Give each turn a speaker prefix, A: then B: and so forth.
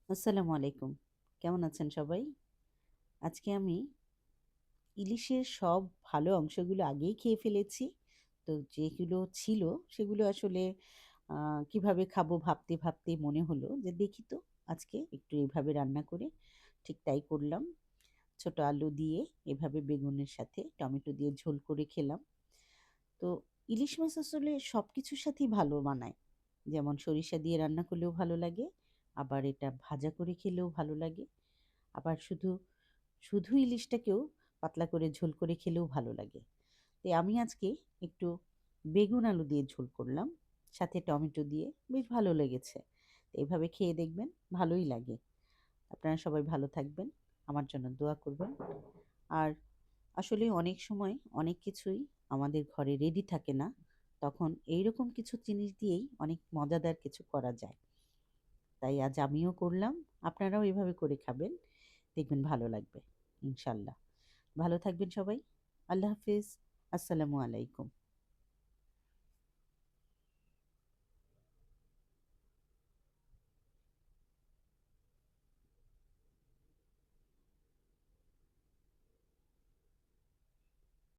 A: আসসালামু আলাইকুম। কেমন আছেন সবাই? আজকে আমি ইলিশের সব ভালো অংশগুলো আগেই খেয়ে ফেলেছি। তো যেগুলো ছিল সেগুলো আসলে আ কিভাবে খাবো ভাবতে মনে হলো যে দেখি তো আজকে একটু এভাবে রান্না করে। ঠিক তাই করলাম। ছোট আলু দিয়ে এভাবে বেগুনের সাথে টমেটো দিয়ে ঝোল করে খেলাম। তো ইলিশ মাছ আসলে সবকিছুর সাথেই ভালো মানায়। যেমন সরিষা দিয়ে রান্না করলেও ভালো লাগে, আবার এটা ভাজা করে খেলেও ভালো লাগে। আবার শুধু ইলিশটাকেও পাতলা করে ঝোল করে খেলেও ভালো লাগে। তাই আমি আজকে একটু বেগুন আলু দিয়ে ঝোল করলাম। সাথে টমেটো দিয়ে বেশ ভালো লেগেছে। তো এভাবে খেয়ে দেখবেন, ভালোই লাগে। আপনারা সবাই ভালো থাকবেন। আমার জন্য দোয়া করবেন। আর আসলে অনেক সময় অনেক কিছুই আমাদের ঘরে রেডি থাকে না। তখন এইরকম কিছু জিনিস দিয়েই অনেক মজাদার কিছু করা যায়। তাই আজ আমিও করলাম। আপনারাও এভাবে করে খাবেন। দেখবেন ভালো লাগবে ইনশাআল্লাহ। ভালো থাকবেন সবাই। আল্লাহ হাফেজ। আসসালামু আলাইকুম।